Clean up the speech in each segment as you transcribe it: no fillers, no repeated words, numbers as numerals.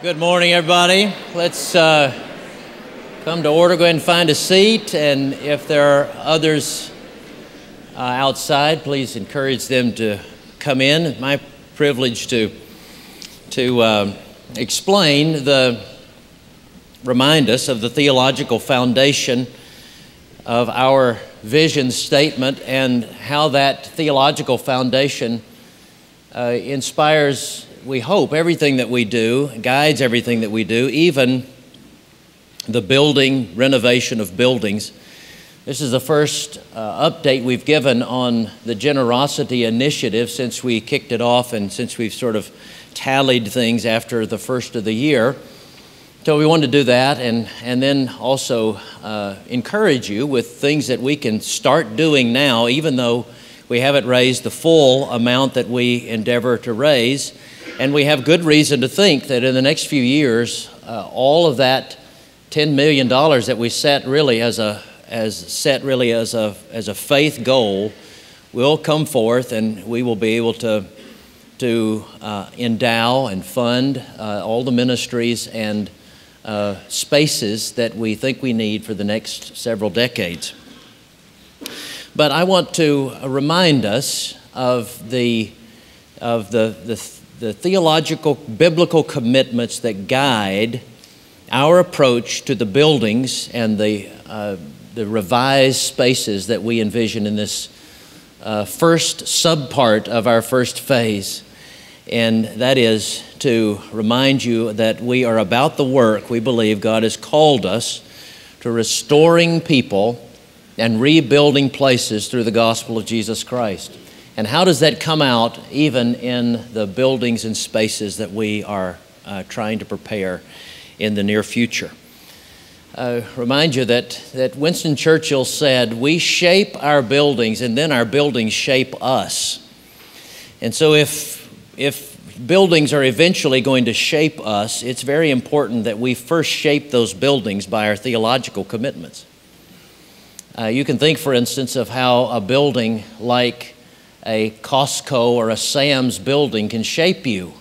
Good morning, everybody. Let's come to order. Go ahead and find a seat, and if there are others outside, please encourage them to come in. It's my privilege to remind us of the theological foundation of our vision statement and how that theological foundation inspires, we hope, everything that we do, guides everything that we do, even the building, renovation of buildings. This is the first update we've given on the GeneroCity initiative since we kicked it off and since we've sort of tallied things after the first of the year. So we wanted to do that and then also encourage you with things that we can start doing now, even though we haven't raised the full amount that we endeavor to raise. And we have good reason to think that in the next few years, all of that $10 million that we set really as a faith goal will come forth, and we will be able to endow and fund all the ministries and spaces that we think we need for the next several decades. But I want to remind us of the theological, biblical commitments that guide our approach to the buildings and the revised spaces that we envision in this first subpart of our first phase. And that is to remind you that we are about the work we believe God has called us to, restoring people and rebuilding places through the gospel of Jesus Christ. And how does that come out even in the buildings and spaces that we are trying to prepare in the near future? Remind you that Winston Churchill said, "We shape our buildings and then our buildings shape us." And so if buildings are eventually going to shape us, it's very important that we first shape those buildings by our theological commitments. You can think, for instance, of how a building like a Costco or a Sam's building can shape you.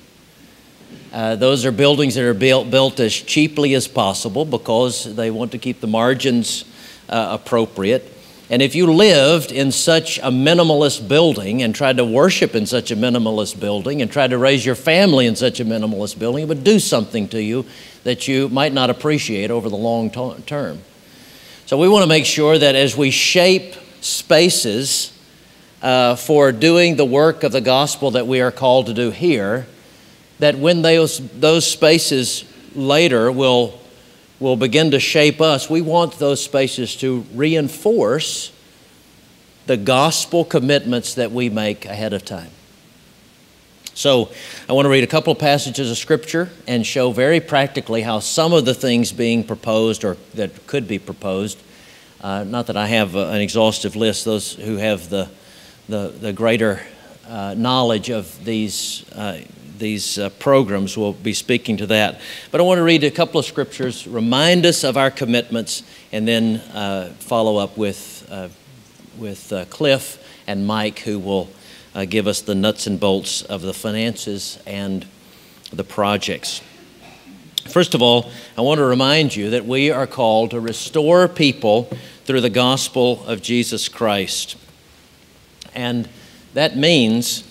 Those are buildings that are built as cheaply as possible because they want to keep the margins appropriate. And if you lived in such a minimalist building and tried to worship in such a minimalist building and tried to raise your family in such a minimalist building, it would do something to you that you might not appreciate over the long term. So we want to make sure that as we shape spaces for doing the work of the gospel that we are called to do here, that when those spaces later will begin to shape us, we want those spaces to reinforce the gospel commitments that we make ahead of time. So I want to read a couple of passages of Scripture and show very practically how some of the things being proposed or that could be proposed, not that I have an exhaustive list, those who have the greater knowledge of these programs will be speaking to that. But I want to read a couple of scriptures, remind us of our commitments, and then follow up with Cliff and Mike, who will give us the nuts and bolts of the finances and the projects. First of all, I want to remind you that we are called to restore people through the gospel of Jesus Christ. And that means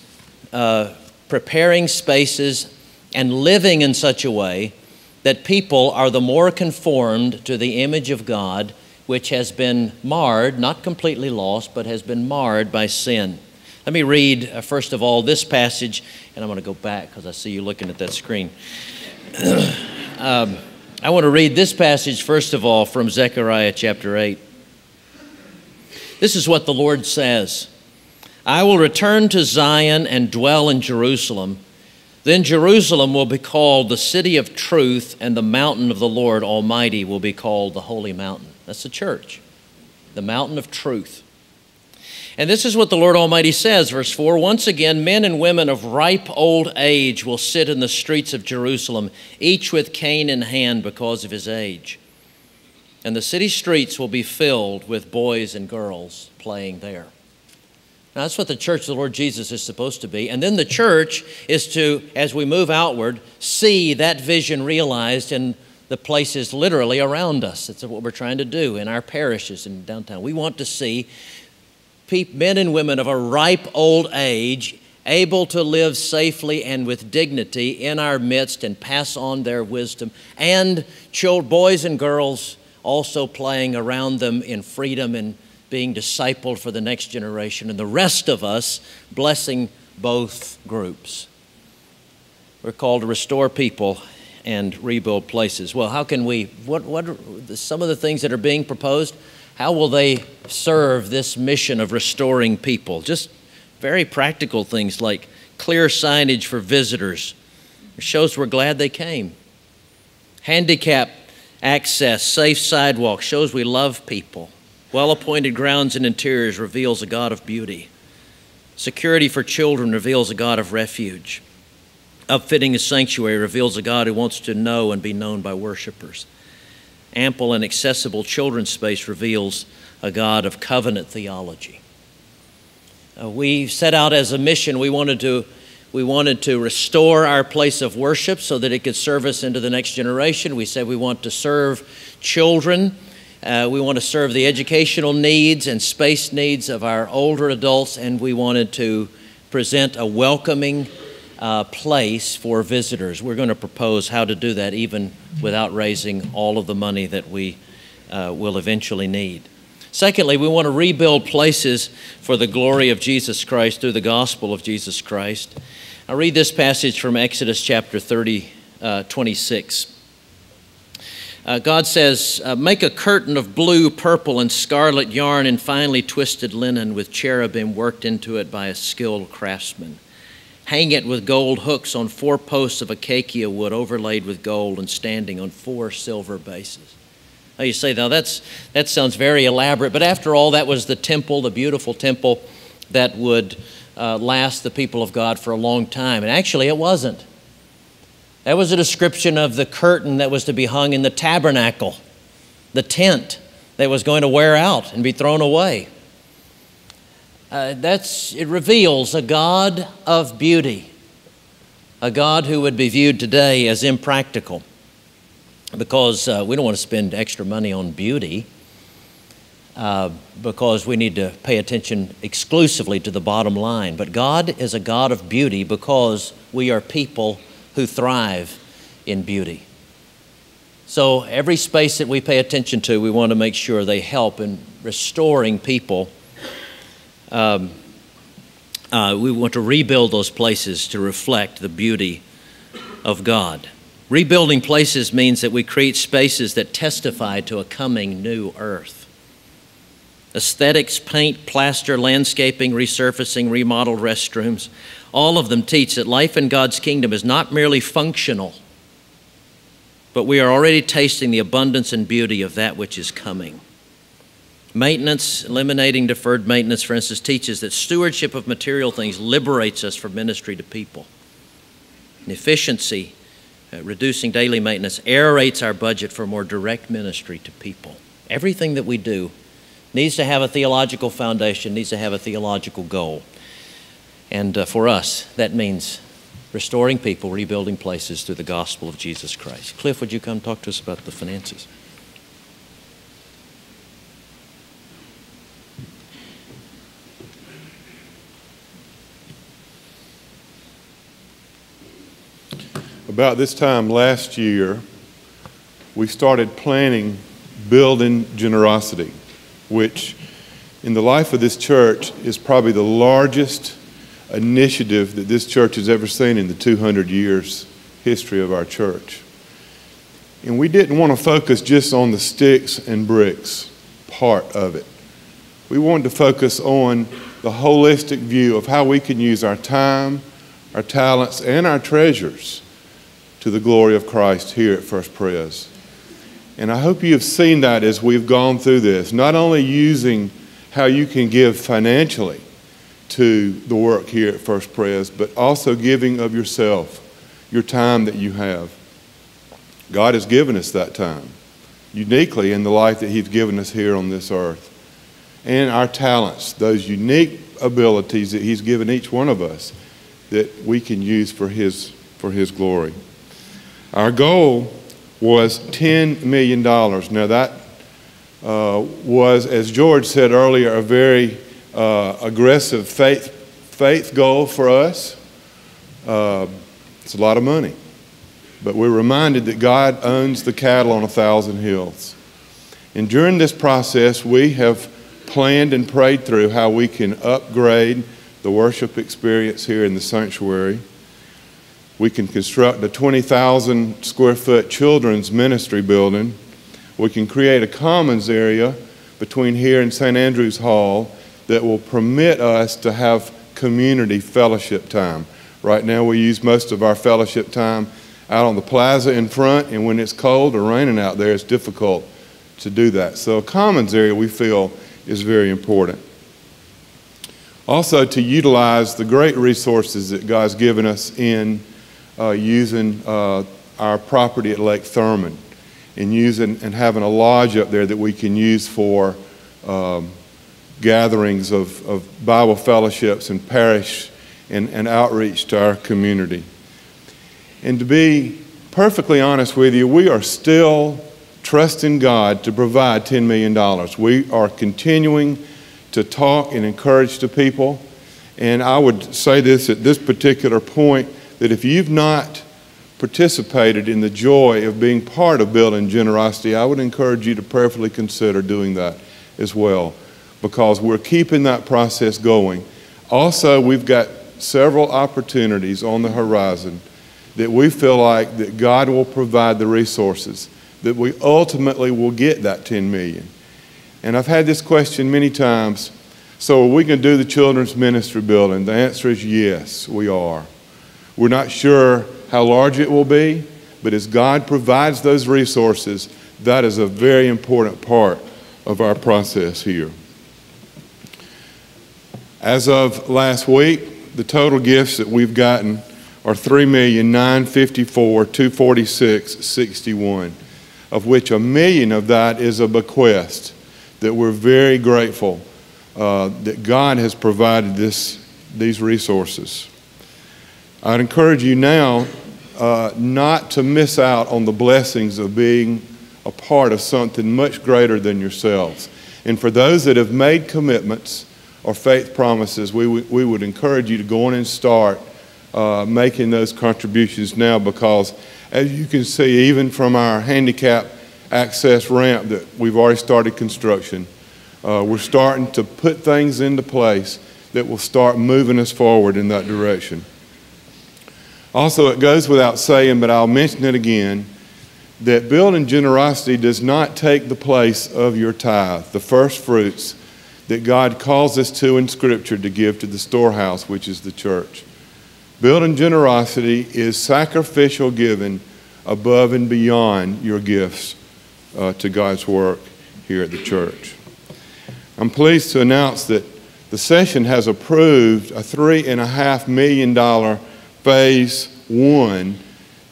preparing spaces and living in such a way that people are the more conformed to the image of God, which has been marred, not completely lost, but has been marred by sin. Let me read, first of all, this passage, and I'm going to go back because I see you looking at that screen. I want to read this passage, first of all, from Zechariah chapter 8. This is what the Lord says. "I will return to Zion and dwell in Jerusalem. Then Jerusalem will be called the city of truth, and the mountain of the Lord Almighty will be called the holy mountain." That's the church, the mountain of truth. And this is what the Lord Almighty says, verse 4, "Once again, men and women of ripe old age will sit in the streets of Jerusalem, each with cane in hand because of his age. And the city streets will be filled with boys and girls playing there." Now, that's what the church of the Lord Jesus is supposed to be. And then the church is to, as we move outward, see that vision realized in the places literally around us. That's what we're trying to do in our parishes in downtown. We want to see men and women of a ripe old age able to live safely and with dignity in our midst and pass on their wisdom, and boys and girls also playing around them in freedom and being discipled for the next generation, and the rest of us blessing both groups. We're called to restore people and rebuild places. Well, how can we, what are some of the things that are being proposed? How will they serve this mission of restoring people? Just very practical things like clear signage for visitors. It shows we're glad they came. Handicap access, safe sidewalks, shows we love people. Well-appointed grounds and interiors reveals a God of beauty. Security for children reveals a God of refuge. Upfitting a sanctuary reveals a God who wants to know and be known by worshipers. Ample and accessible children's space reveals a God of covenant theology. We set out as a mission, we wanted to restore our place of worship so that it could serve us into the next generation. We said we want to serve children. We want to serve the educational needs and space needs of our older adults, and we wanted to present a welcoming place for visitors. We're going to propose how to do that even without raising all of the money that we will eventually need. Secondly, we want to rebuild places for the glory of Jesus Christ through the gospel of Jesus Christ. I'll read this passage from Exodus chapter 26. God says, make a curtain of blue, purple, and scarlet yarn and finely twisted linen with cherubim worked into it by a skilled craftsman. Hang it with gold hooks on 4 posts of acacia wood overlaid with gold and standing on 4 silver bases. Now you say, now that sounds very elaborate, but after all, that was the temple, the beautiful temple that would last the people of God for a long time. And actually it wasn't. That was a description of the curtain that was to be hung in the tabernacle, the tent that was going to wear out and be thrown away. It reveals a God of beauty, a God who would be viewed today as impractical, because we don't want to spend extra money on beauty, because we need to pay attention exclusively to the bottom line. But God is a God of beauty because we are people who thrive in beauty. So every space that we pay attention to, we want to make sure they help in restoring people. We want to rebuild those places to reflect the beauty of God. Rebuilding places means that we create spaces that testify to a coming new earth. Aesthetics, paint, plaster, landscaping, resurfacing, remodeled restrooms, all of them teach that life in God's kingdom is not merely functional, but we are already tasting the abundance and beauty of that which is coming. Maintenance, eliminating deferred maintenance, for instance, teaches that stewardship of material things liberates us from ministry to people. And efficiency, reducing daily maintenance, aerates our budget for more direct ministry to people. Everything that we do needs to have a theological foundation, needs to have a theological goal. And for us, that means restoring people, rebuilding places through the gospel of Jesus Christ. Cliff, would you come talk to us about the finances? About this time last year, we started planning building GeneroCity, which in the life of this church is probably the largest initiative that this church has ever seen in the 200 years history of our church. And we didn't want to focus just on the sticks and bricks part of it. We wanted to focus on the holistic view of how we can use our time, our talents, and our treasures to the glory of Christ here at First Pres. And I hope you have seen that as we've gone through this, not only using how you can give financially to the work here at First Pres, but also giving of yourself, your time that you have. God has given us that time, uniquely in the life that He's given us here on this earth. And our talents, those unique abilities that He's given each one of us that we can use for His glory. Our goal was $10 million. Now that was, as George said earlier, a very aggressive faith goal for us. It's a lot of money. But we're reminded that God owns the cattle on 1,000 hills. And during this process, we have planned and prayed through how we can upgrade the worship experience here in the sanctuary. We can construct a 20,000 square foot children's ministry building. We can create a commons area between here and St. Andrew's Hall that will permit us to have community fellowship time. Right now we use most of our fellowship time out on the plaza in front, and when it's cold or raining out there, it's difficult to do that. So a commons area we feel is very important. Also, to utilize the great resources that God's given us in using our property at Lake Thurman and having a lodge up there that we can use for gatherings of Bible fellowships and parish and outreach to our community. And to be perfectly honest with you, we are still trusting God to provide $10 million. We are continuing to talk and encourage the people. And I would say this at this particular point, that if you've not participated in the joy of being part of building GeneroCity, I would encourage you to prayerfully consider doing that as well, because we're keeping that process going. Also, we've got several opportunities on the horizon that we feel like that God will provide the resources, that we ultimately will get that $10 million. And I've had this question many times, so are we going to do the children's ministry building? The answer is yes, we are. We're not sure how large it will be, but as God provides those resources, that is a very important part of our process here. As of last week, the total gifts that we've gotten are $3,954,246.61, of which $1 million of that is a bequest that we're very grateful that God has provided these resources. I'd encourage you now not to miss out on the blessings of being a part of something much greater than yourselves. And for those that have made commitments or faith promises, we would encourage you to go on and start making those contributions now, because as you can see, even from our handicap access ramp that we've already started construction, we're starting to put things into place that will start moving us forward in that direction. Also, it goes without saying, but I'll mention it again, that building GeneroCity does not take the place of your tithe, the first fruits that God calls us to in Scripture to give to the storehouse, which is the church. Building GeneroCity is sacrificial giving above and beyond your gifts to God's work here at the church. I'm pleased to announce that the session has approved a $3.5 million Phase 1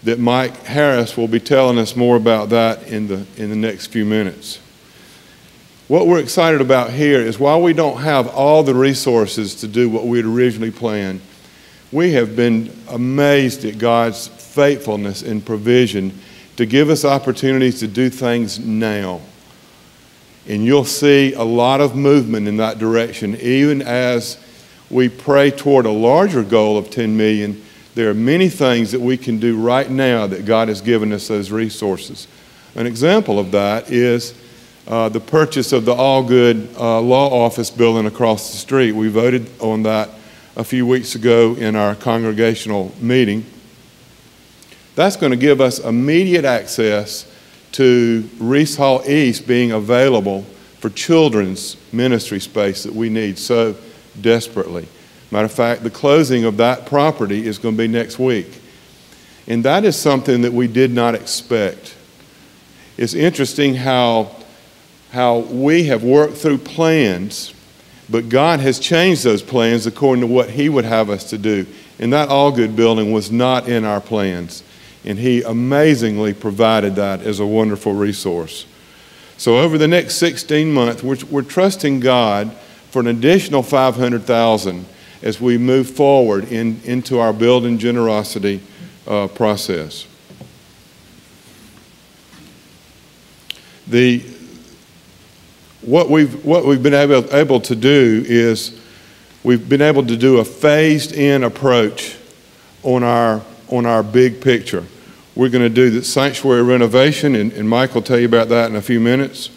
that Mike Harris will be telling us more about that in the next few minutes. What we're excited about here is while we don't have all the resources to do what we had originally planned, we have been amazed at God's faithfulness and provision to give us opportunities to do things now. And you'll see a lot of movement in that direction. Even as we pray toward a larger goal of $10 million, there are many things that we can do right now that God has given us those resources. An example of that is the purchase of the Allgood law office building across the street. We voted on that a few weeks ago in our congregational meeting. That's going to give us immediate access to Reese Hall East being available for children's ministry space that we need so desperately. Matter of fact, the closing of that property is going to be next week. And that is something that we did not expect. It's interesting how we have worked through plans, but God has changed those plans according to what He would have us to do. And that Allgood building was not in our plans. And He amazingly provided that as a wonderful resource. So over the next 16 months, we're trusting God for an additional $500,000 as we move forward into our building generosity process. What we've been able to do is we've been able to do a phased-in approach on our big picture. We're going to do the sanctuary renovation, and Mike will tell you about that in a few minutes.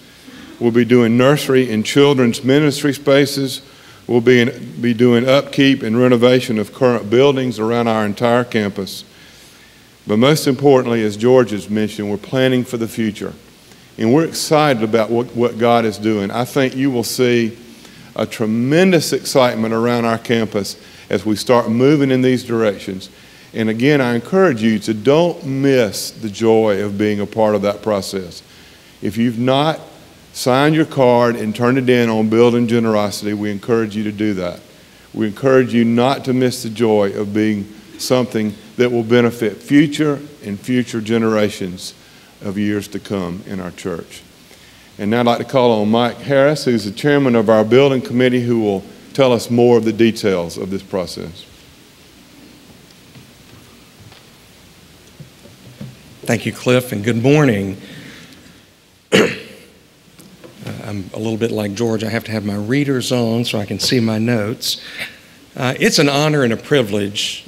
We'll be doing nursery and children's ministry spaces. We'll be doing upkeep and renovation of current buildings around our entire campus. But most importantly, as George has mentioned, we're planning for the future. And we're excited about what God is doing. I think you will see a tremendous excitement around our campus as we start moving in these directions. And again, I encourage you to don't miss the joy of being a part of that process. If you've not signed your card and turned it in on Building Generosity, we encourage you to do that. We encourage you not to miss the joy of being something that will benefit future and future generations of years to come in our church. And now I'd like to call on Mike Harris, who's the chairman of our building committee, who will tell us more of the details of this process. Thank you, Cliff, and good morning. I'm a little bit like George. I have to have my readers on so I can see my notes. It's an honor and a privilege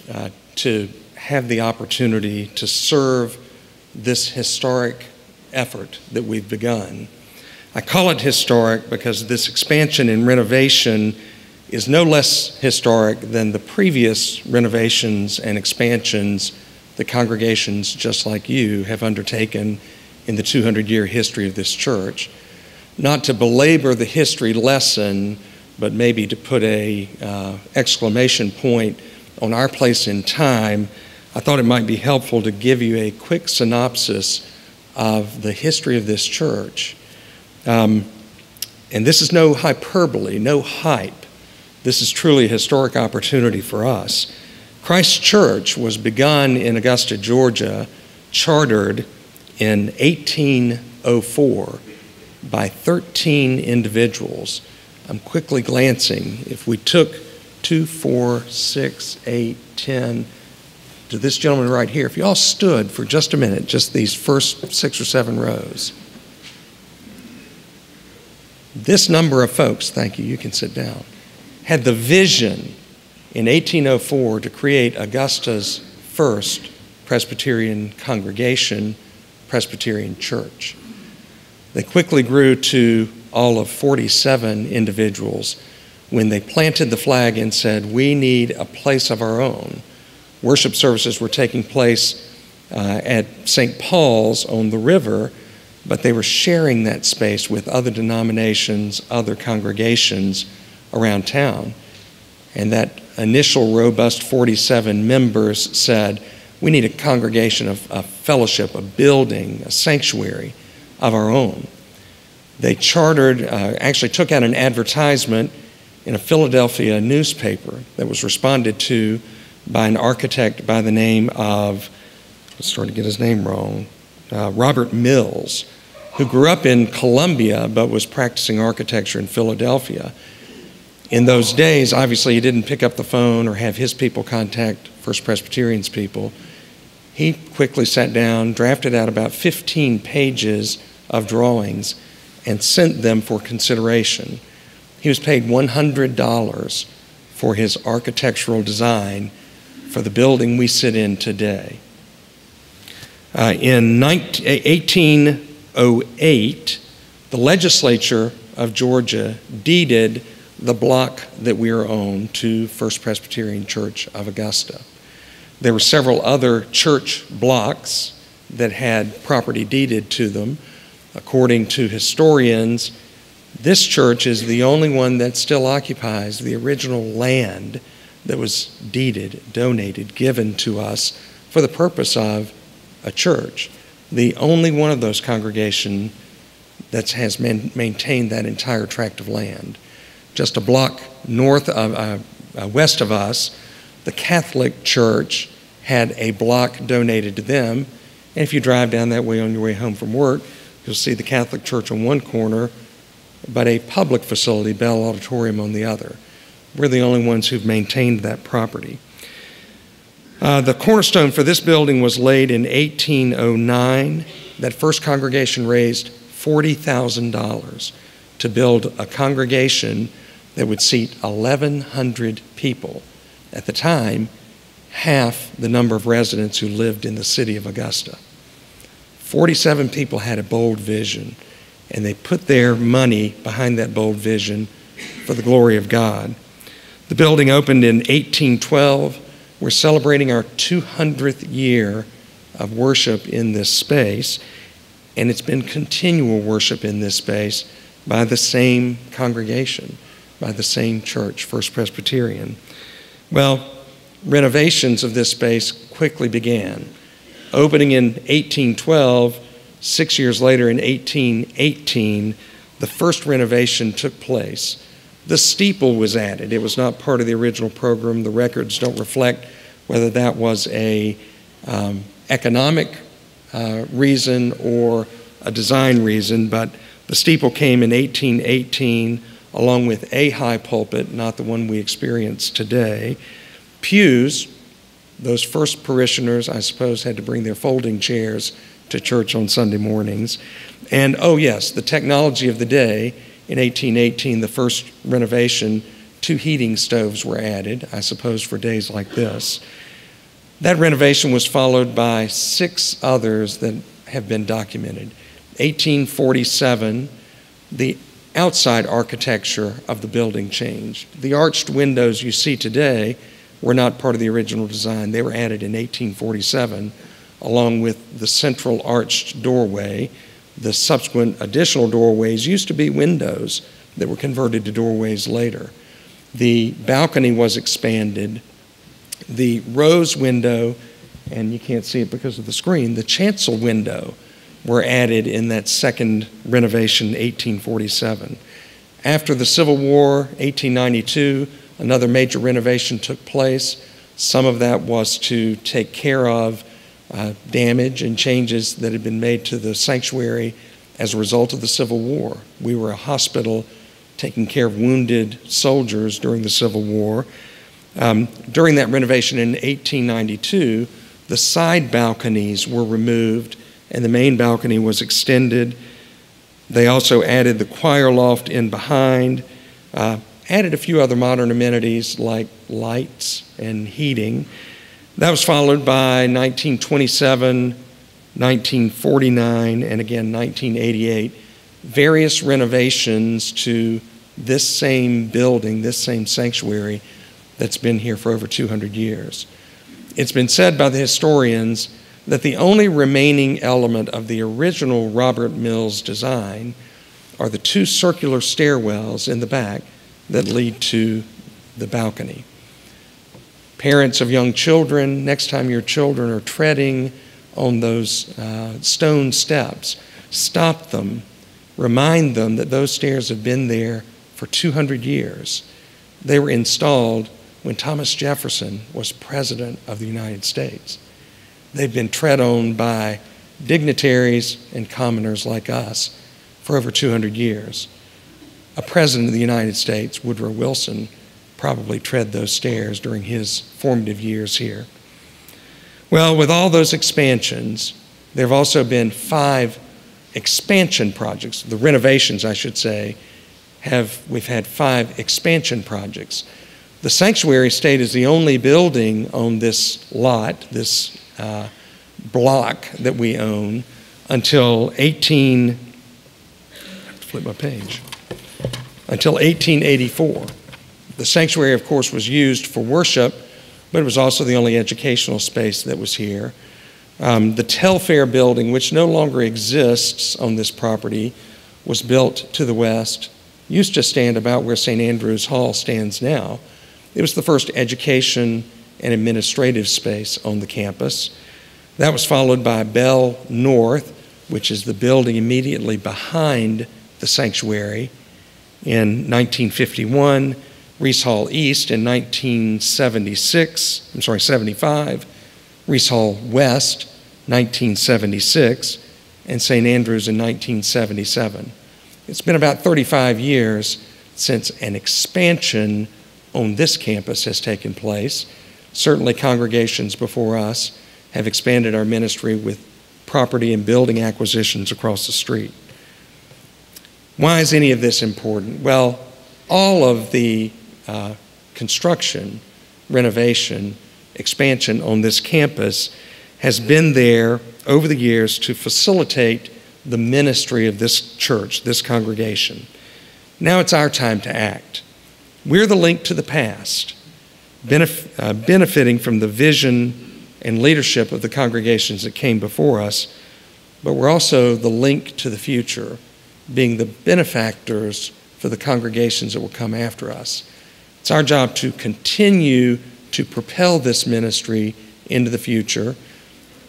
to have the opportunity to serve this historic effort that we've begun. I call it historic because this expansion and renovation is no less historic than the previous renovations and expansions the congregations just like you have undertaken in the 200-year history of this church. Not to belabor the history lesson, but maybe to put a exclamation point on our place in time, I thought it might be helpful to give you a quick synopsis of the history of this church. And this is no hyperbole, no hype. This is truly a historic opportunity for us. Christ Church was begun in Augusta, Georgia, chartered in 1804 by 13 individuals. I'm quickly glancing. If we took 2, 4, 6, 8, 10, to this gentleman right here, if you all stood for just a minute, just these first 6 or 7 rows. This number of folks, thank you, you can sit down, had the vision in 1804 to create Augusta's first Presbyterian congregation, Presbyterian church. They quickly grew to all of 47 individuals when they planted the flag and said, we need a place of our own. Worship services were taking place at St. Paul's on the river, but they were sharing that space with other denominations, other congregations around town. And that initial robust 47 members said, we need a congregation, a fellowship, a building, a sanctuary of our own. They chartered, actually took out an advertisement in a Philadelphia newspaper that was responded to by an architect by the name of, let's start to get his name wrong, Robert Mills, who grew up in Columbia but was practicing architecture in Philadelphia. In those days, obviously, he didn't pick up the phone or have his people contact First Presbyterian's people. He quickly sat down, drafted out about 15 pages of drawings, and sent them for consideration. He was paid $100 for his architectural design for the building we sit in today. In 1808, the legislature of Georgia deeded the block that we are on to First Presbyterian Church of Augusta. There were several other church blocks that had property deeded to them. According to historians, this church is the only one that still occupies the original land that was deeded, donated, given to us for the purpose of a church. The only one of those congregations that has maintained that entire tract of land. Just a block west of us, the Catholic Church had a block donated to them. And if you drive down that way on your way home from work, you'll see the Catholic Church on one corner but a public facility, Bell Auditorium, on the other. We're the only ones who've maintained that property. The cornerstone for this building was laid in 1809. That first congregation raised $40,000 to build a congregation that would seat 1,100 people. At the time, half the number of residents who lived in the city of Augusta. 47 people had a bold vision, and they put their money behind that bold vision for the glory of God. The building opened in 1812. We're celebrating our 200th year of worship in this space, and it's been continual worship in this space by the same congregation, by the same church, First Presbyterian. Well, renovations of this space quickly began. Opening in 1812, 6 years later in 1818, the first renovation took place. The steeple was added. It was not part of the original program. The records don't reflect whether that was a economic reason or a design reason, but the steeple came in 1818 along with a high pulpit, not the one we experience today. Pews, those first parishioners, I suppose, had to bring their folding chairs to church on Sunday mornings. And, oh yes, the technology of the day, in 1818, the first renovation, 2 heating stoves were added, I suppose for days like this. That renovation was followed by 6 others that have been documented. 1847, the outside architecture of the building changed. The arched windows you see today were not part of the original design. They were added in 1847, along with the central arched doorway. The subsequent additional doorways used to be windows that were converted to doorways later. The balcony was expanded. The rose window, and you can't see it because of the screen, the chancel window were added in that second renovation, 1847. After the Civil War, 1892, another major renovation took place. Some of that was to take care of damage and changes that had been made to the sanctuary as a result of the Civil War. We were a hospital taking care of wounded soldiers during the Civil War. During that renovation in 1892, the side balconies were removed and the main balcony was extended. They also added the choir loft in behind, added a few other modern amenities like lights and heating. That was followed by 1927, 1949, and again 1988, various renovations to this same building, this same sanctuary that's been here for over 200 years. It's been said by the historians that the only remaining element of the original Robert Mills design are the 2 circular stairwells in the back that lead to the balcony. Parents of young children, next time your children are treading on those stone steps, stop them, remind them that those stairs have been there for 200 years. They were installed when Thomas Jefferson was President of the United States. They've been tread on by dignitaries and commoners like us for over 200 years. A President of the United States, Woodrow Wilson, probably tread those stairs during his formative years here. Well, with all those expansions, there have also been 5 expansion projects. The renovations, I should say, we've had 5 expansion projects. The sanctuary stayed as the only building on this lot, this block that we own, until 1884. The sanctuary, of course, was used for worship, but it was also the only educational space that was here. The Telfair building, which no longer exists on this property, was built to the west, used to stand about where St. Andrew's Hall stands now. It was the first education and administrative space on the campus. That was followed by Bell North, which is the building immediately behind the sanctuary, in 1951, Reese Hall East in 75, Reese Hall West, 1976, and St. Andrews in 1977. It's been about 35 years since an expansion on this campus has taken place. Certainly congregations before us have expanded our ministry with property and building acquisitions across the street. Why is any of this important? Well, all of the construction, renovation, expansion on this campus has been there over the years to facilitate the ministry of this church, this congregation. Now it's our time to act. We're the link to the past, benefiting from the vision and leadership of the congregations that came before us, but we're also the link to the future, being the benefactors for the congregations that will come after us. It's our job to continue to propel this ministry into the future.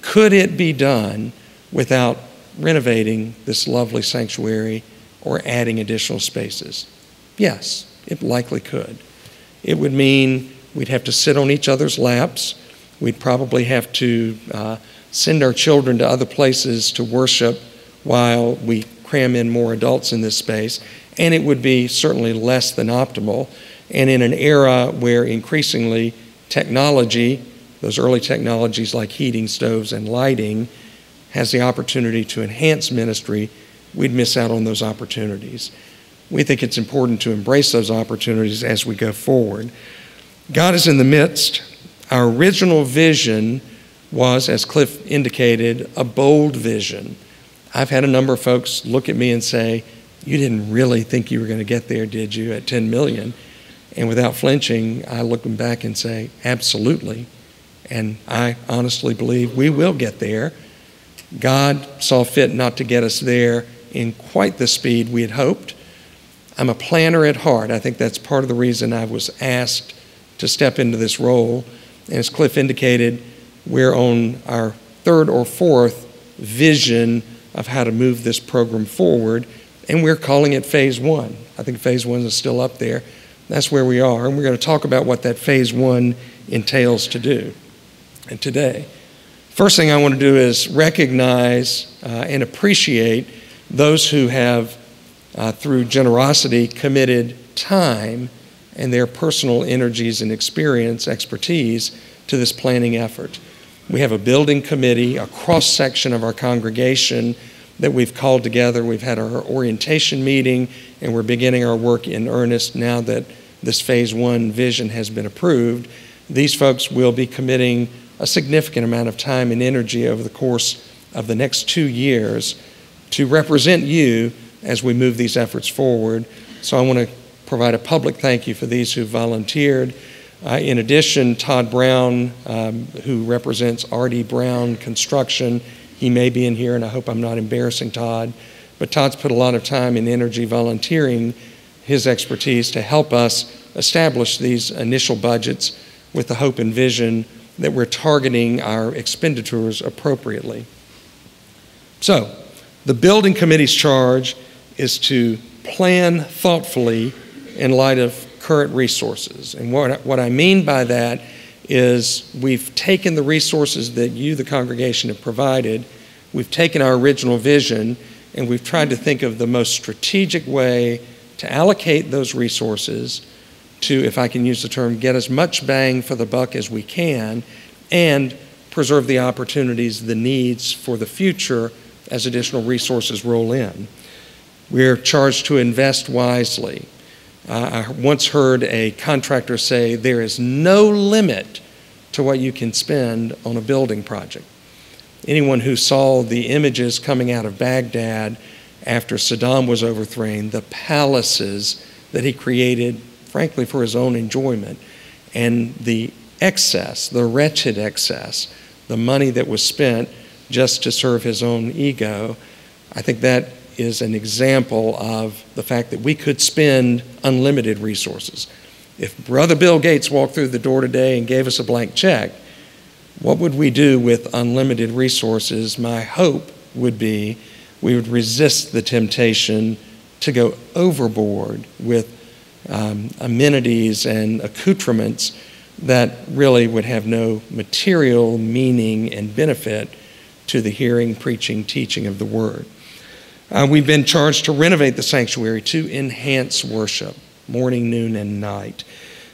Could it be done without renovating this lovely sanctuary or adding additional spaces? Yes, it likely could. It would mean we'd have to sit on each other's laps. We'd probably have to send our children to other places to worship while we cram in more adults in this space. And it would be certainly less than optimal. And in an era where increasingly technology, those early technologies like heating, stoves, and lighting, has the opportunity to enhance ministry, we'd miss out on those opportunities. We think it's important to embrace those opportunities as we go forward. God is in the midst. Our original vision was, as Cliff indicated, a bold vision. I've had a number of folks look at me and say, "You didn't really think you were going to get there, did you, at 10 million? And without flinching, I look them back and say, absolutely. And I honestly believe we will get there. God saw fit not to get us there in quite the speed we had hoped. I'm a planner at heart. I think that's part of the reason I was asked to step into this role. And as Cliff indicated, we're on our third or fourth vision of how to move this program forward, and we're calling it phase one. I think phase one is still up there. That's where we are, and we're going to talk about what that phase one entails to do. And today, first thing I want to do is recognize and appreciate those who have, through GeneroCity, committed time and their personal energies and expertise to this planning effort. We have a building committee, a cross-section of our congregation that we've called together. We've had our orientation meeting, and we're beginning our work in earnest now that this phase one vision has been approved. These folks will be committing a significant amount of time and energy over the course of the next 2 years to represent you as we move these efforts forward. So I want to provide a public thank you for these who volunteered. In addition, Todd Brown, who represents R.D. Brown Construction, he may be in here, and I hope I'm not embarrassing Todd, but Todd's put a lot of time and energy volunteering his expertise to help us establish these initial budgets with the hope and vision that we're targeting our expenditures appropriately. So, the building committee's charge is to plan thoughtfully in light of current resources. And what I mean by that is we've taken the resources that you, the congregation, have provided, we've taken our original vision, and we've tried to think of the most strategic way to allocate those resources to, if I can use the term, get as much bang for the buck as we can and preserve the opportunities, the needs for the future as additional resources roll in. We're charged to invest wisely. I once heard a contractor say, there is no limit to what you can spend on a building project. Anyone who saw the images coming out of Baghdad after Saddam was overthrown, the palaces that he created, frankly, for his own enjoyment, and the excess, the wretched excess, the money that was spent just to serve his own ego, I think that is an example of the fact that we could spend unlimited resources. If Brother Bill Gates walked through the door today and gave us a blank check, what would we do with unlimited resources? My hope would be we would resist the temptation to go overboard with amenities and accoutrements that really would have no material meaning and benefit to the hearing, preaching, teaching of the Word. We've been charged to renovate the sanctuary to enhance worship, morning, noon, and night,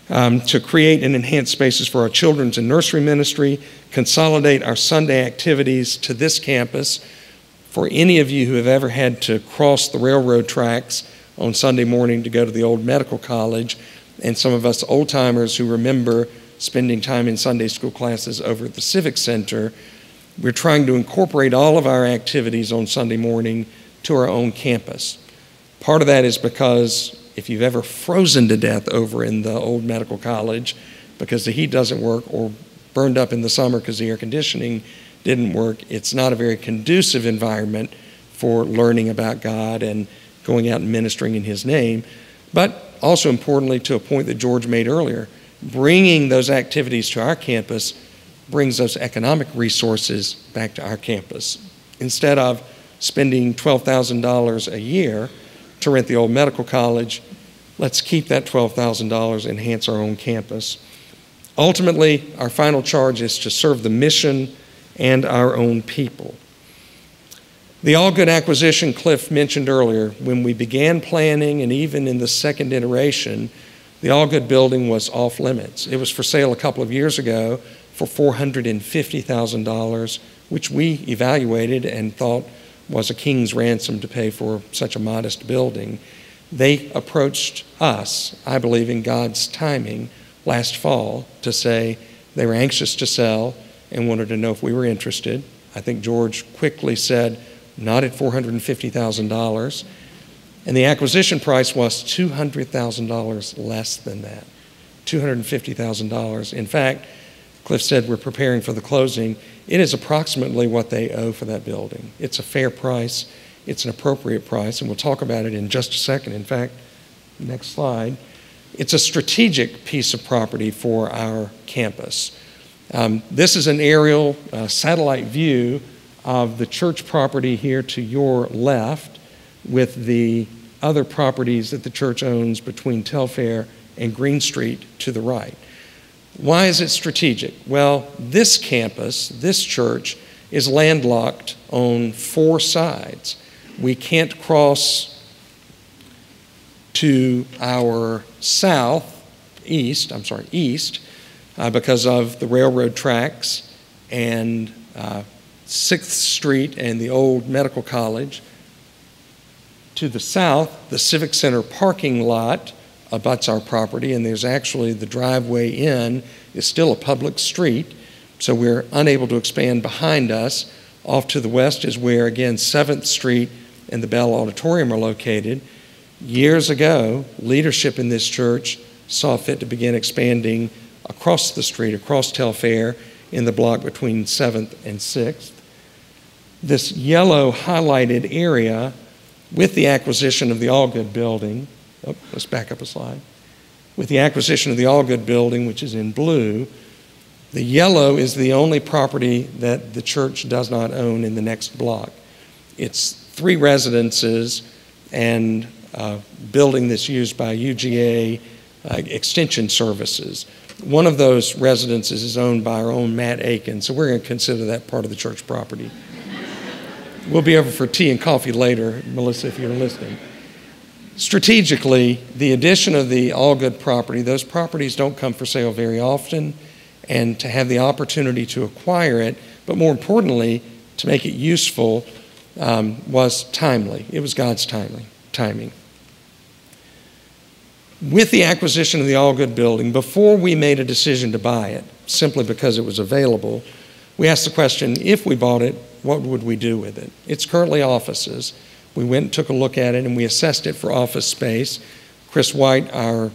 to create and enhance spaces for our children's and nursery ministry, consolidate our Sunday activities to this campus. For any of you who have ever had to cross the railroad tracks on Sunday morning to go to the old medical college, and some of us old-timers who remember spending time in Sunday school classes over at the Civic Center, we're trying to incorporate all of our activities on Sunday morning to our own campus. Part of that is because if you've ever frozen to death over in the old medical college because the heat doesn't work, or burned up in the summer because the air conditioning didn't work, it's not a very conducive environment for learning about God and going out and ministering in His name. But also importantly, to a point that George made earlier, bringing those activities to our campus brings those economic resources back to our campus. Instead of spending $12,000 a year to rent the old medical college, let's keep that $12,000, enhance our own campus. Ultimately, our final charge is to serve the mission and our own people. The Allgood acquisition Cliff mentioned earlier, when we began planning and even in the second iteration, the Allgood building was off limits. It was for sale a couple of years ago for $450,000, which we evaluated and thought was a king's ransom to pay for such a modest building. They approached us, I believe in God's timing, last fall to say they were anxious to sell and wanted to know if we were interested. I think George quickly said, not at $450,000. And the acquisition price was $200,000 less than that, $250,000. In fact, Cliff said we're preparing for the closing. It is approximately what they owe for that building. It's a fair price. It's an appropriate price, and we'll talk about it in just a second. In fact, next slide. It's a strategic piece of property for our campus. This is an aerial satellite view of the church property here to your left, with the other properties that the church owns between Telfair and Green Street to the right. Why is it strategic? Well, this campus, this church, is landlocked on 4 sides. We can't cross to our east, because of the railroad tracks and 6th Street and the old medical college. To the south, the Civic Center parking lot abuts our property, and there's actually the driveway in is still a public street, so we're unable to expand behind us. Off to the west is where, again, 7th Street and the Bell Auditorium are located. Years ago, leadership in this church saw fit to begin expanding across the street, across Telfair, in the block between 7th and 6th. This yellow highlighted area, with the acquisition of the Allgood building, let's back up a slide. With the acquisition of the Allgood building, which is in blue, the yellow is the only property that the church does not own in the next block. It's 3 residences and a building that's used by UGA Extension Services. One of those residences is owned by our own Matt Aiken, so we're going to consider that part of the church property. We'll be over for tea and coffee later, Melissa, if you're listening. Strategically, the addition of the Allgood property, those properties don't come for sale very often, and to have the opportunity to acquire it, but more importantly, to make it useful, was timely. It was God's timing. With the acquisition of the Allgood building, before we made a decision to buy it, simply because it was available, we asked the question, if we bought it, what would we do with it? It's currently offices. We went and took a look at it, and we assessed it for office space. Chris White, our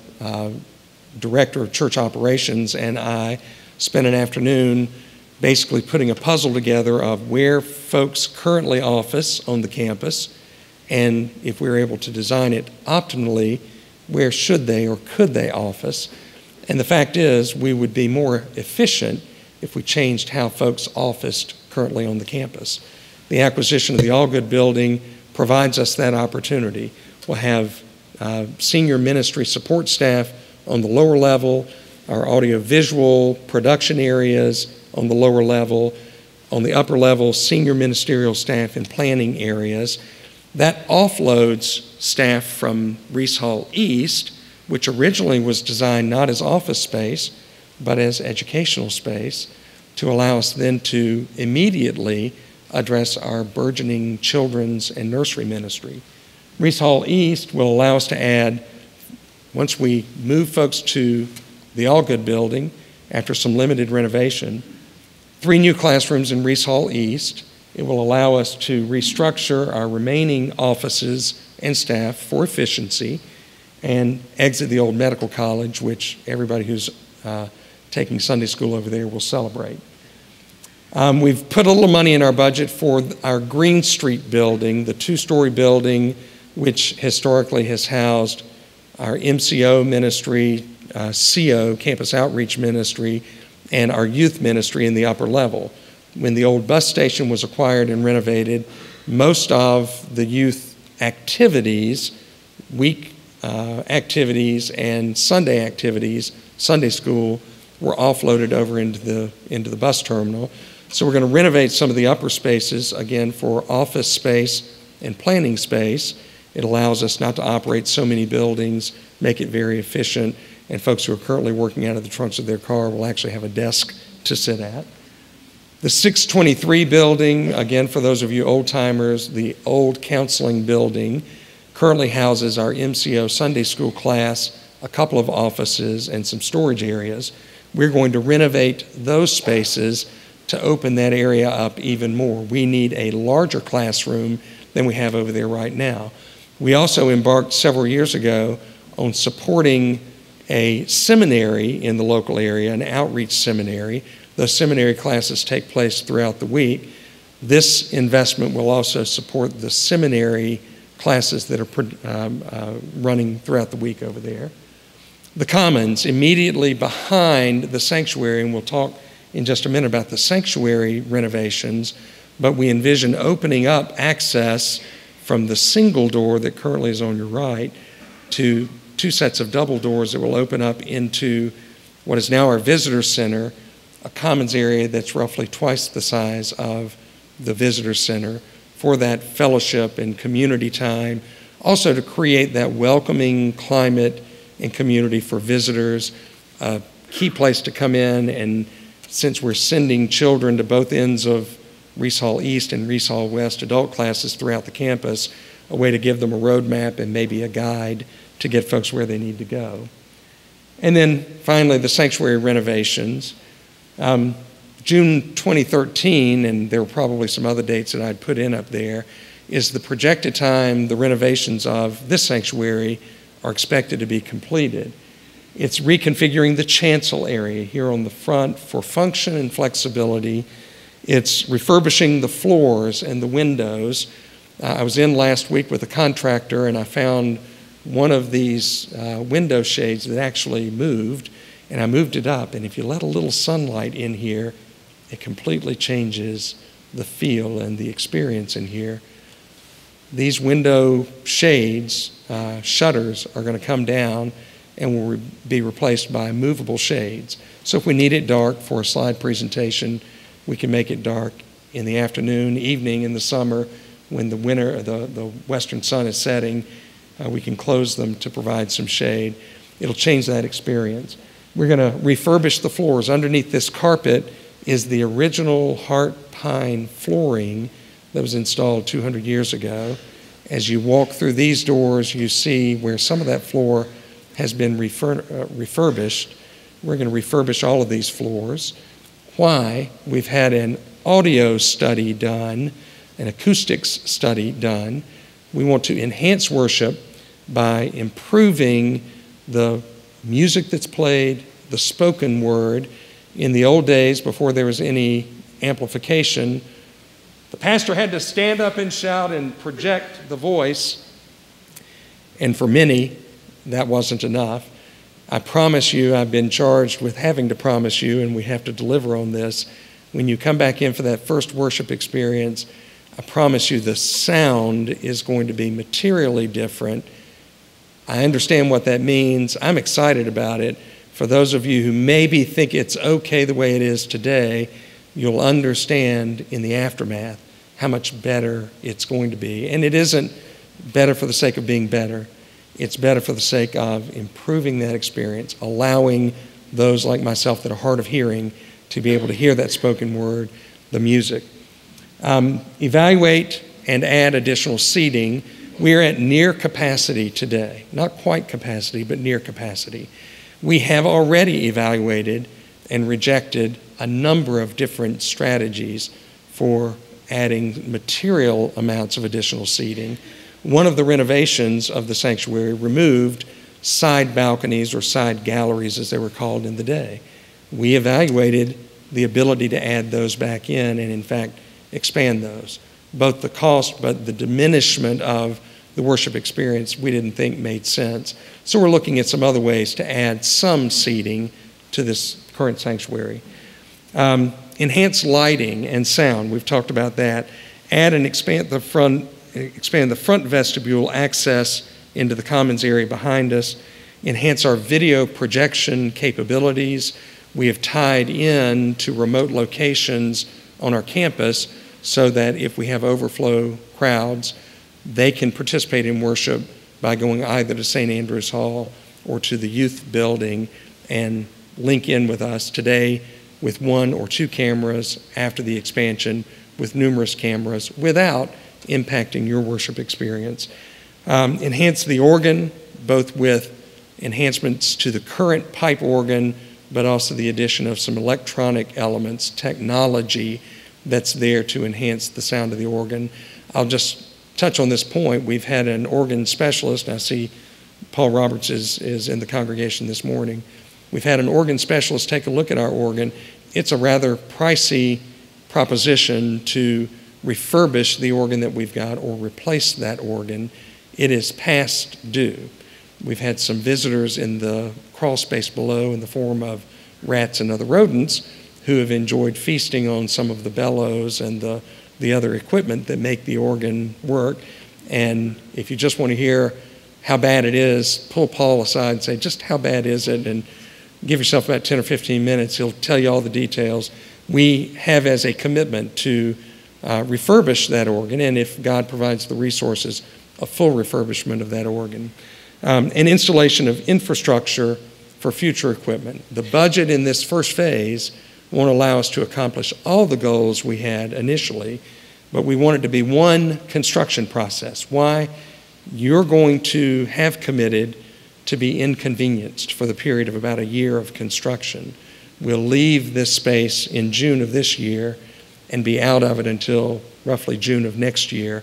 director of church operations, and I spent an afternoon basically putting a puzzle together of where folks currently office on the campus, and if we were able to design it optimally, where should they or could they office. And the fact is, we would be more efficient if we changed how folks officed currently on the campus. The acquisition of the Allgood building provides us that opportunity. We'll have senior ministry support staff on the lower level, our audiovisual production areas on the lower level, on the upper level, senior ministerial staff and planning areas. That offloads staff from Reese Hall East, which originally was designed not as office space, but as educational space, to allow us then to immediately address our burgeoning children's and nursery ministry. Reese Hall East will allow us to add, once we move folks to the Allgood building after some limited renovation, 3 new classrooms in Reese Hall East. It will allow us to restructure our remaining offices and staff for efficiency and exit the old medical college, which everybody who's taking Sunday school over there will celebrate. We've put a little money in our budget for our Green Street building, the 2-story building, which historically has housed our MCO ministry, CO, Campus Outreach Ministry, and our youth ministry in the upper level. When the old bus station was acquired and renovated, most of the youth activities, week activities and Sunday activities, Sunday school, were offloaded over into the bus terminal. So we're going to renovate some of the upper spaces, again, for office space and planning space. It allows us not to operate so many buildings, make it very efficient, and folks who are currently working out of the trunks of their car will actually have a desk to sit at. The 623 building, again, for those of you old-timers, the old counseling building, currently houses our MCO Sunday school class, a couple of offices, and some storage areas. We're going to renovate those spaces to open that area up even more. We need a larger classroom than we have over there right now. We also embarked several years ago on supporting a seminary in the local area, an outreach seminary. Those seminary classes take place throughout the week. This investment will also support the seminary classes that are running throughout the week over there. The Commons, immediately behind the sanctuary, and we'll talk in just a minute about the sanctuary renovations, but we envision opening up access from the single door that currently is on your right to 2 sets of double doors that will open up into what is now our visitor center, a commons area that's roughly twice the size of the visitor center for that fellowship and community time, also to create that welcoming climate and community for visitors, a key place to come in. And since we're sending children to both ends of Reese Hall East and Reese Hall West adult classes throughout the campus, a way to give them a roadmap and maybe a guide to get folks where they need to go. And then finally, the sanctuary renovations. June 2013, and there were probably some other dates that I'd put in up there, is the projected time the renovations of this sanctuary are expected to be completed. It's reconfiguring the chancel area here on the front for function and flexibility. It's refurbishing the floors and the windows. I was in last week with a contractor and I found one of these window shades that actually moved, and I moved it up, and if you let a little sunlight in here, it completely changes the feel and the experience in here. These window shades, shutters, are going to come down and will be replaced by movable shades. So if we need it dark for a slide presentation, we can make it dark in the afternoon, evening, in the summer, when the western sun is setting. We can close them to provide some shade. It'll change that experience. We're going to refurbish the floors. Underneath this carpet is the original heart pine flooring that was installed 200 years ago. As you walk through these doors, you see where some of that floor has been refurbished. We're going to refurbish all of these floors. Why? We've had an audio study done, an acoustics study done. We want to enhance worship by improving the music that's played, the spoken word. In the old days, before there was any amplification, the pastor had to stand up and shout and project the voice. And for many, that wasn't enough. I promise you, I've been charged with having to promise you, and we have to deliver on this. When you come back in for that first worship experience, I promise you the sound is going to be materially different. I understand what that means. I'm excited about it. For those of you who maybe think it's okay the way it is today, you'll understand in the aftermath how much better it's going to be. And it isn't better for the sake of being better. It's better for the sake of improving that experience, allowing those like myself that are hard of hearing to be able to hear that spoken word, the music. Evaluate and add additional seating. We are at near capacity today. Not quite capacity, but near capacity. We have already evaluated and rejected a number of different strategies for adding material amounts of additional seating. One of the renovations of the sanctuary removed side balconies or side galleries, as they were called in the day. We evaluated the ability to add those back in and, in fact, expand those. Both the cost but the diminishment of the worship experience we didn't think made sense. So we're looking at some other ways to add some seating to this current sanctuary. Enhance lighting and sound. We've talked about that. Add and expand the front vestibule access into the commons area behind us. Enhance our video projection capabilities. We have tied in to remote locations on our campus so that if we have overflow crowds, they can participate in worship by going either to St. Andrew's Hall or to the youth building and link in with us today with 1 or 2 cameras, after the expansion with numerous cameras, without impacting your worship experience. Enhance the organ, both with enhancements to the current pipe organ, but also the addition of some electronic elements, technology that's there to enhance the sound of the organ. I'll just touch on this point. We've had an organ specialist, and I see Paul Roberts is in the congregation this morning. We've had an organ specialist take a look at our organ. It's a rather pricey proposition to refurbish the organ that we've got or replace that organ. It is past due. We've had some visitors in the crawl space below in the form of rats and other rodents who have enjoyed feasting on some of the bellows and the other equipment that make the organ work. And if you just want to hear how bad it is, pull Paul aside and say, just how bad is it? And give yourself about 10 or 15 minutes. He'll tell you all the details. We have as a commitment to refurbish that organ, and if God provides the resources, a full refurbishment of that organ. An installation of infrastructure for future equipment. The budget in this first phase won't allow us to accomplish all the goals we had initially, but we want it to be one construction process. Why? You're going to have committed to be inconvenienced for the period of about a year of construction. We'll leave this space in June of this year and be out of it until roughly June of next year.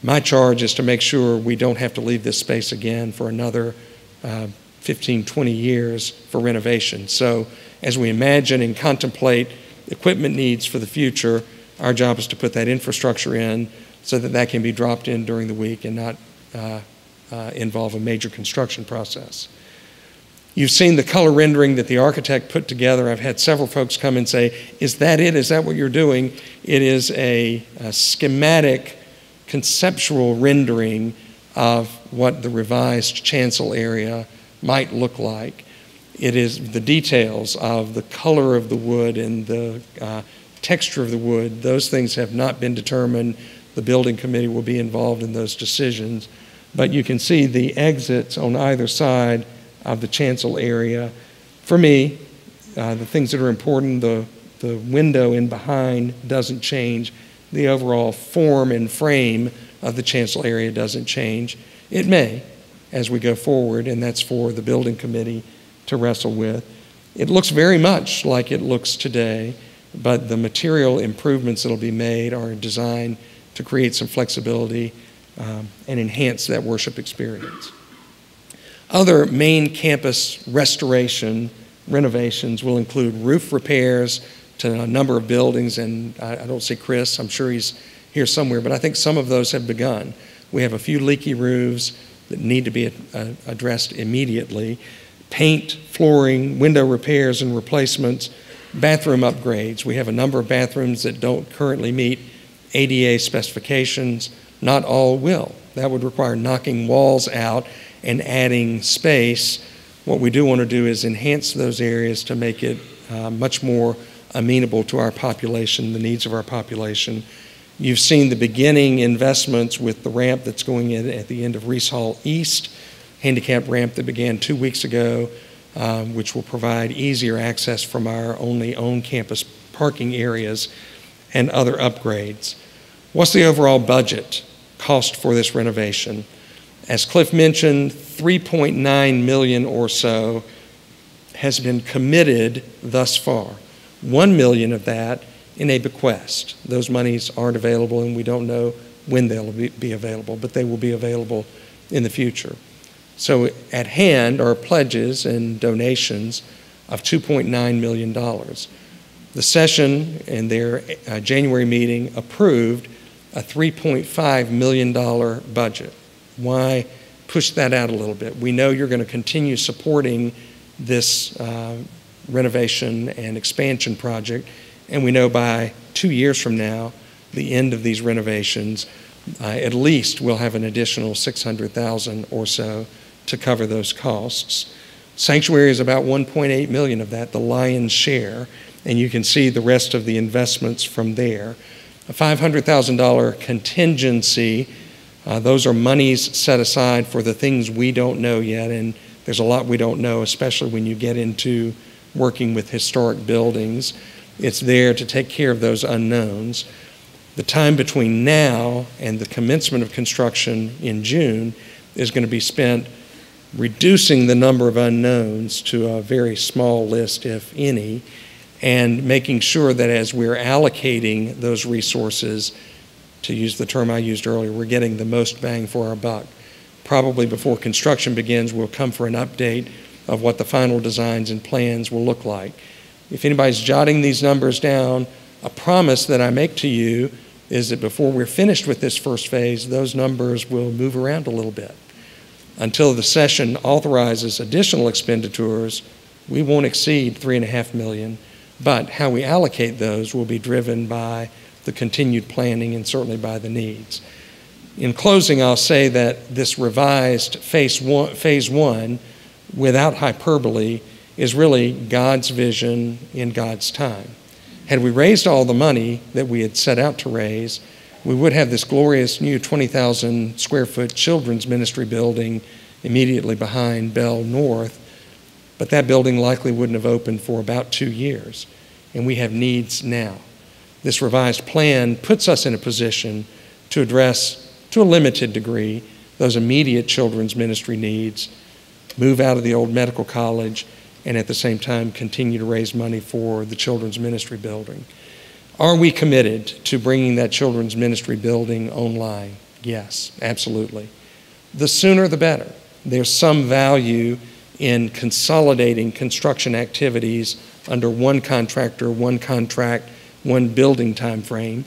My charge is to make sure we don't have to leave this space again for another 15, 20 years for renovation. So as we imagine and contemplate equipment needs for the future, our job is to put that infrastructure in so that that can be dropped in during the week and not involve a major construction process. You've seen the color rendering that the architect put together. I've had several folks come and say, is that it? Is that what you're doing? It is a schematic, conceptual rendering of what the revised chancel area might look like. It is the details of the color of the wood and the texture of the wood. Those things have not been determined. The building committee will be involved in those decisions. But you can see the exits on either side of the chancel area. For me, the things that are important, the window in behind doesn't change. The overall form and frame of the chancel area doesn't change. It may as we go forward, and that's for the building committee to wrestle with. It looks very much like it looks today, but the material improvements that will be made are designed to create some flexibility and enhance that worship experience. Other main campus restoration renovations will include roof repairs to a number of buildings, and I don't see Chris, I'm sure he's here somewhere, but I think some of those have begun. We have a few leaky roofs that need to be addressed immediately. Paint, flooring, window repairs and replacements, bathroom upgrades. We have a number of bathrooms that don't currently meet ADA specifications. Not all will. That would require knocking walls out and adding space. What we do want to do is enhance those areas to make it much more amenable to our population, the needs of our population. You've seen the beginning investments with the ramp that's going in at the end of Reese Hall East, handicap ramp that began 2 weeks ago, which will provide easier access from our only on-campus parking areas and other upgrades. What's the overall budget cost for this renovation? As Cliff mentioned, $3.9 million or so has been committed thus far. $1 million of that in a bequest. Those monies aren't available, and we don't know when they'll be available, but they will be available in the future. So at hand are pledges and donations of $2.9 million. The session in their January meeting approved a $3.5 million budget. Why push that out a little bit? We know you're going to continue supporting this renovation and expansion project, and we know by 2 years from now, the end of these renovations, at least we'll have an additional $600,000 or so to cover those costs. Sanctuary is about $1.8 million of that, the lion's share, and you can see the rest of the investments from there. A $500,000 contingency, those are monies set aside for the things we don't know yet, and there's a lot we don't know, especially when you get into working with historic buildings. It's there to take care of those unknowns. The time between now and the commencement of construction in June is going to be spent reducing the number of unknowns to a very small list, if any, and making sure that as we're allocating those resources, to use the term I used earlier, we're getting the most bang for our buck. Probably before construction begins, we'll come for an update of what the final designs and plans will look like. If anybody's jotting these numbers down, a promise that I make to you is that before we're finished with this first phase, those numbers will move around a little bit. Until the session authorizes additional expenditures, we won't exceed $3.5 million, but how we allocate those will be driven by the continued planning and certainly by the needs. In closing, I'll say that this revised phase one, without hyperbole, is really God's vision in God's time. Had we raised all the money that we had set out to raise, we would have this glorious new 20,000 square foot children's ministry building immediately behind Bell North, but that building likely wouldn't have opened for about 2 years, and we have needs now. This revised plan puts us in a position to address, to a limited degree, those immediate children's ministry needs, move out of the old medical college, and at the same time continue to raise money for the children's ministry building. Are we committed to bringing that children's ministry building online? Yes, absolutely. The sooner the better. There's some value in consolidating construction activities under one contractor, one contract, one building time frame.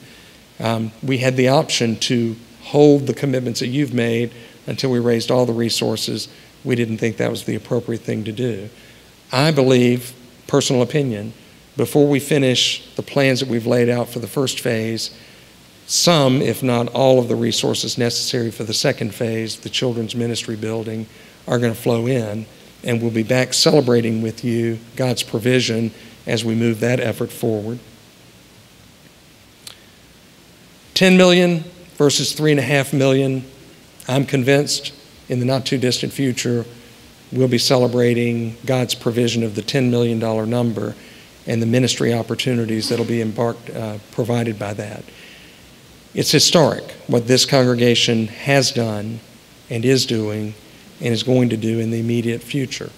We had the option to hold the commitments that you've made until we raised all the resources. We didn't think that was the appropriate thing to do. I believe, personal opinion, before we finish the plans that we've laid out for the first phase, some, if not all, of the resources necessary for the second phase, the children's ministry building, are going to flow in, and we'll be back celebrating with you God's provision as we move that effort forward. $10 million versus $3.5 million. I'm convinced in the not too distant future we'll be celebrating God's provision of the $10 million number and the ministry opportunities that'll be provided by that. It's historic what this congregation has done and is doing and is going to do in the immediate future.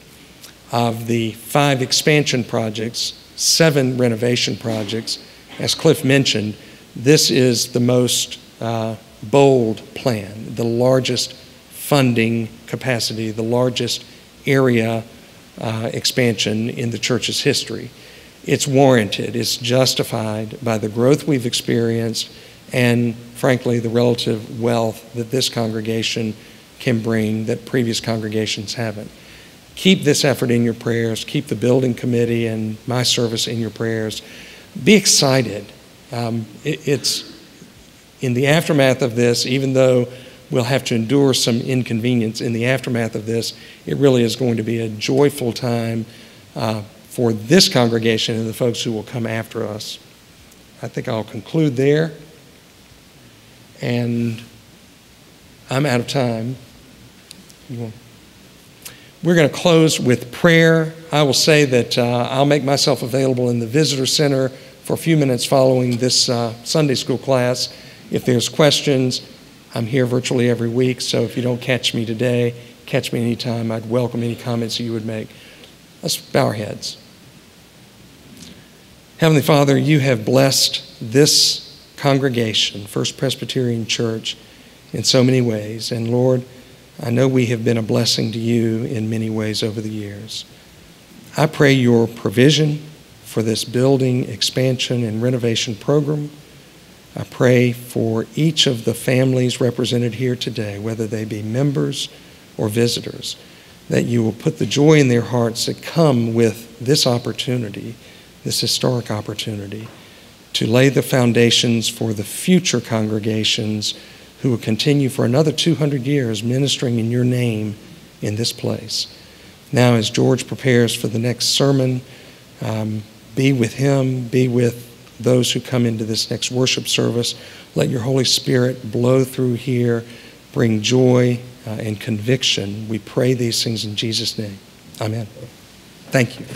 Of the 5 expansion projects, 7 renovation projects, as Cliff mentioned, this is the most bold plan, the largest funding capacity, the largest area expansion in the church's history. It's warranted, it's justified by the growth we've experienced and, frankly, the relative wealth that this congregation can bring that previous congregations haven't. Keep this effort in your prayers. Keep the building committee and my service in your prayers. Be excited. It's in the aftermath of this, even though we'll have to endure some inconvenience in the aftermath of this, it really is going to be a joyful time for this congregation and the folks who will come after us. I think I'll conclude there. and I'm out of time. We're going to close with prayer. I will say that I'll make myself available in the visitor center for a few minutes following this Sunday school class. If there's questions, I'm here virtually every week, so if you don't catch me today, catch me anytime. I'd welcome any comments that you would make. Let's bow our heads. Heavenly Father, you have blessed this congregation, First Presbyterian Church, in so many ways. And Lord, I know we have been a blessing to you in many ways over the years. I pray your provision for this building expansion and renovation program. I pray for each of the families represented here today, whether they be members or visitors, that you will put the joy in their hearts that come with this opportunity, this historic opportunity, to lay the foundations for the future congregations who will continue for another 200 years ministering in your name in this place. Now, as George prepares for the next sermon, be with him, be with those who come into this next worship service. Let your Holy Spirit blow through here, bring joy and conviction. We pray these things in Jesus' name. Amen. Thank you.